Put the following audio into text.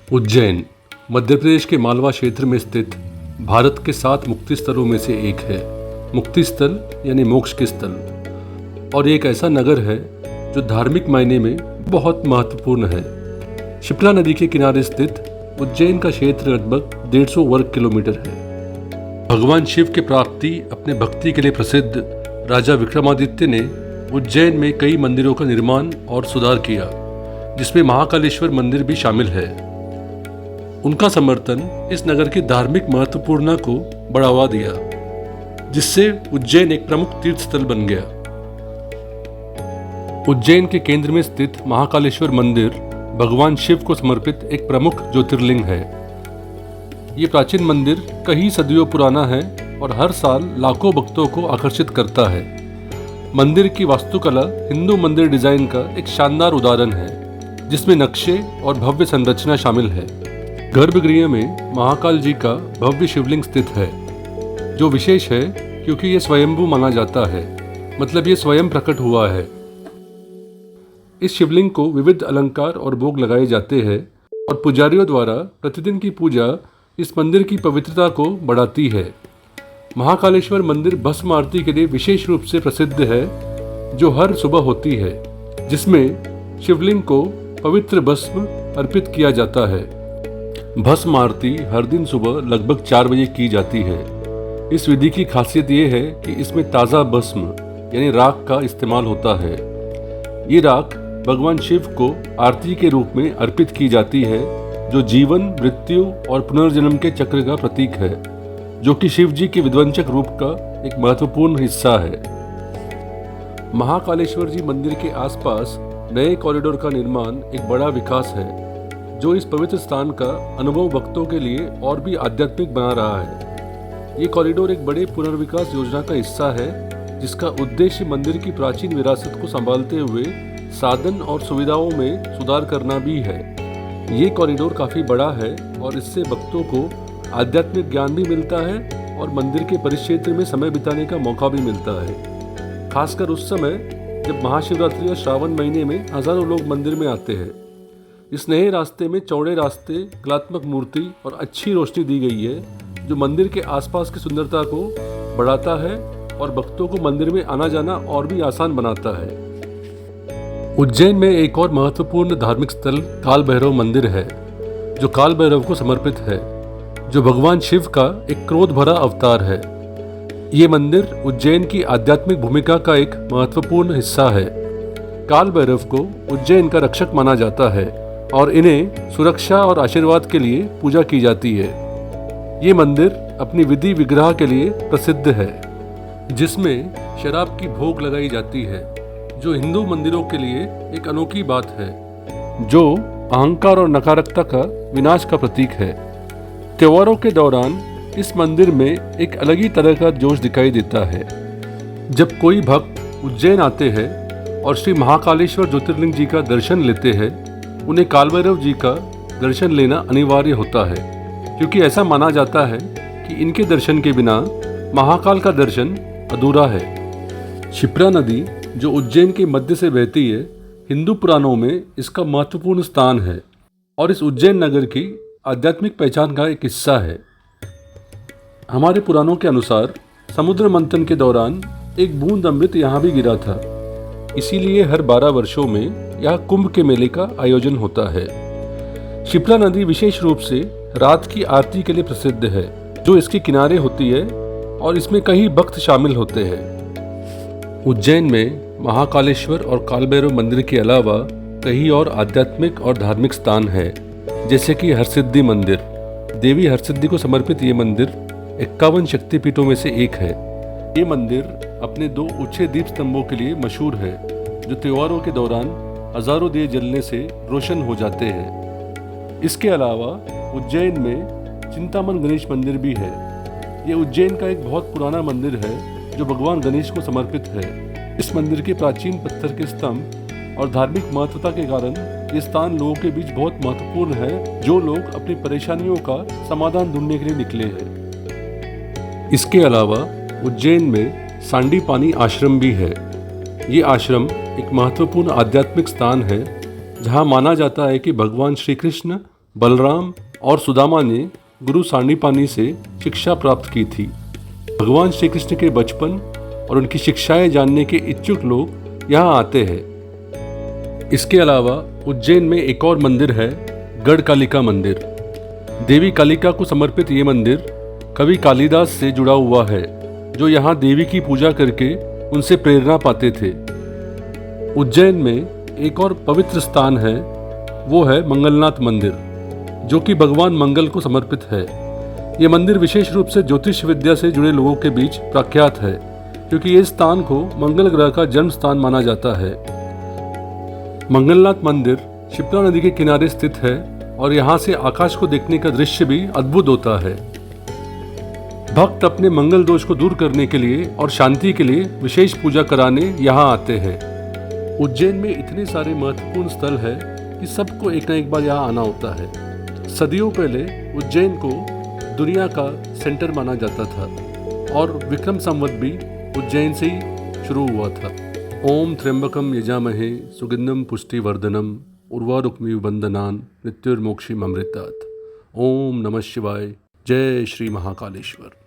उज्जैन मध्य प्रदेश के मालवा क्षेत्र में स्थित भारत के 7 मुक्ति स्थलों में से एक है। मुक्ति स्थल यानी मोक्ष के स्थल, और एक ऐसा नगर है जो धार्मिक मायने में बहुत महत्वपूर्ण है। शिप्रा नदी के किनारे स्थित उज्जैन का क्षेत्र लगभग 150 वर्ग किलोमीटर है। भगवान शिव के प्राप्ति अपने भक्ति के लिए प्रसिद्ध राजा विक्रमादित्य ने उज्जैन में कई मंदिरों का निर्माण और सुधार किया, जिसमें महाकालेश्वर मंदिर भी शामिल है। उनका समर्थन इस नगर की धार्मिक महत्वपूर्णता को बढ़ावा दिया, जिससे उज्जैन एक प्रमुख तीर्थ स्थल बन गया। उज्जैन के केंद्र में स्थित महाकालेश्वर मंदिर भगवान शिव को समर्पित एक प्रमुख ज्योतिर्लिंग है। ये प्राचीन मंदिर कई सदियों पुराना है और हर साल लाखों भक्तों को आकर्षित करता है। मंदिर की वास्तुकला हिंदू मंदिर डिजाइन का एक शानदार उदाहरण है, जिसमें नक्शे और भव्य संरचना शामिल है। गर्भगृह में महाकाल जी का भव्य शिवलिंग स्थित है, जो विशेष है क्योंकि ये स्वयंभू माना जाता है, मतलब ये स्वयं प्रकट हुआ है। इस शिवलिंग को विविध अलंकार और भोग लगाए जाते हैं और पुजारियों द्वारा प्रतिदिन की पूजा इस मंदिर की पवित्रता को बढ़ाती है। महाकालेश्वर मंदिर भस्म आरती के लिए विशेष रूप से प्रसिद्ध है, जो हर सुबह होती है, जिसमें शिवलिंग को पवित्र भस्म अर्पित किया जाता है। भस्म आरती हर दिन सुबह लगभग 4 बजे की जाती है। इस विधि की खासियत ये है कि इसमें ताज़ा भस्म यानी राख का इस्तेमाल होता है। ये राख भगवान शिव को आरती के रूप में अर्पित की जाती है, जो जीवन, मृत्यु और पुनर्जन्म के चक्र का प्रतीक है, जो कि शिव जी के विध्वंसक रूप का एक महत्वपूर्ण हिस्सा है। महाकालेश्वर जी मंदिर के आसपास नए कॉरिडोर का निर्माण एक बड़ा विकास है, जो इस पवित्र स्थान का अनुभव भक्तों के लिए और भी आध्यात्मिक बना रहा है। ये कॉरिडोर एक बड़े पुनर्विकास योजना का हिस्सा है, जिसका उद्देश्य मंदिर की प्राचीन विरासत को संभालते हुए साधन और सुविधाओं में सुधार करना भी है। ये कॉरिडोर काफ़ी बड़ा है और इससे भक्तों को आध्यात्मिक ज्ञान भी मिलता है और मंदिर के परिक्षेत्र में समय बिताने का मौका भी मिलता है, खासकर उस समय जब महाशिवरात्रि और श्रावण महीने में हजारों लोग मंदिर में आते हैं। इस नए रास्ते में चौड़े रास्ते, कलात्मक मूर्ति और अच्छी रोशनी दी गई है, जो मंदिर के आसपास की सुंदरता को बढ़ाता है और भक्तों को मंदिर में आना जाना और भी आसान बनाता है। उज्जैन में एक और महत्वपूर्ण धार्मिक स्थल काल भैरव मंदिर है, जो काल भैरव को समर्पित है, जो भगवान शिव का एक क्रोध भरा अवतार है। ये मंदिर उज्जैन की आध्यात्मिक भूमिका का एक महत्वपूर्ण हिस्सा है। काल भैरव को उज्जैन का रक्षक माना जाता है और इन्हें सुरक्षा और आशीर्वाद के लिए पूजा की जाती है। ये मंदिर अपनी विधि विग्रह के लिए प्रसिद्ध है, जिसमें शराब की भोग लगाई जाती है, जो हिंदू मंदिरों के लिए एक अनोखी बात है, जो अहंकार और नकारात्मकता का विनाश का प्रतीक है। त्योहारों के दौरान इस मंदिर में एक अलग ही तरह का जोश दिखाई देता है। जब कोई भक्त उज्जैन आते हैं और श्री महाकालेश्वर ज्योतिर्लिंग जी का दर्शन लेते हैं, उन्हें काल भैरव जी का दर्शन लेना अनिवार्य होता है, क्योंकि ऐसा माना जाता है कि इनके दर्शन के बिना महाकाल का दर्शन अधूरा है। शिप्रा नदी, जो उज्जैन के मध्य से बहती है, हिंदू पुराणों में इसका महत्वपूर्ण स्थान है और इस उज्जैन नगर की आध्यात्मिक पहचान का एक हिस्सा है। हमारे पुराणों के अनुसार समुद्र मंथन के दौरान एक बूंद अमृत यहाँ भी गिरा था, इसीलिए हर 12 वर्षों में यहाँ कुंभ के मेले का आयोजन होता है। शिप्रा नदी विशेष रूप से रात की आरती के लिए प्रसिद्ध है, जो इसके किनारे होती है और इसमें कई भक्त शामिल होते हैं। उज्जैन में महाकालेश्वर और काल भैरव मंदिर के अलावा कई और आध्यात्मिक और धार्मिक स्थान है, जैसे कि हरसिद्धि मंदिर। देवी हरसिद्धि को समर्पित ये मंदिर 51 शक्तिपीठों में से एक है। ये मंदिर अपने 2 ऊंचे दीप स्तंभों के लिए मशहूर है, जो त्योहारों के दौरान हजारों दिए जलने से रोशन हो जाते हैं। इसके अलावा उज्जैन में चिंतामन गणेश मंदिर भी है। ये उज्जैन का एक बहुत पुराना मंदिर है, जो भगवान गणेश को समर्पित है। इस मंदिर के प्राचीन पत्थर के स्तंभ और धार्मिक महत्वता के कारण ये स्थान लोगों के बीच बहुत महत्वपूर्ण है, जो लोग अपनी परेशानियों का समाधान ढूंढने के लिए निकले हैं। इसके अलावा उज्जैन में सांडीपानी आश्रम भी है। ये आश्रम एक महत्वपूर्ण आध्यात्मिक स्थान है, जहाँ माना जाता है कि भगवान श्री कृष्ण बलराम और सुदामा ने गुरु सांडीपानी से शिक्षा प्राप्त की थी। भगवान श्री कृष्ण के बचपन और उनकी शिक्षाएं जानने के इच्छुक लोग यहाँ आते हैं। इसके अलावा उज्जैन में एक और मंदिर है, गढ़ कालिका मंदिर। देवी कालिका को समर्पित ये मंदिर कवि कालिदास से जुड़ा हुआ है, जो यहाँ देवी की पूजा करके उनसे प्रेरणा पाते थे। उज्जैन में एक और पवित्र स्थान है, वो है मंगलनाथ मंदिर, जो कि भगवान मंगल को समर्पित है। ये मंदिर विशेष रूप से ज्योतिष विद्या से जुड़े लोगों के बीच प्रख्यात है, क्योंकि ये स्थान को मंगल ग्रह का जन्म स्थान माना जाता है। मंगलनाथ मंदिर क्षिप्रा नदी के किनारे स्थित है और यहाँ से आकाश को देखने का दृश्य भी अद्भुत होता है। भक्त अपने मंगल दोष को दूर करने के लिए और शांति के लिए विशेष पूजा कराने यहाँ आते हैं। उज्जैन में इतने सारे महत्वपूर्ण स्थल है कि सबको एक न एक बार यहाँ आना होता है। सदियों पहले उज्जैन को दुनिया का सेंटर माना जाता था और विक्रम संवत भी उज्जैन से ही शुरू हुआ था। ओम त्र्यंबकम यजामहे सुगंधम पुष्टिवर्धनम उर्वारुकमिव बंदनान मृत्युर्मोक्षीमृतात्। ओम नमः शिवाय। जय श्री महाकालेश्वर।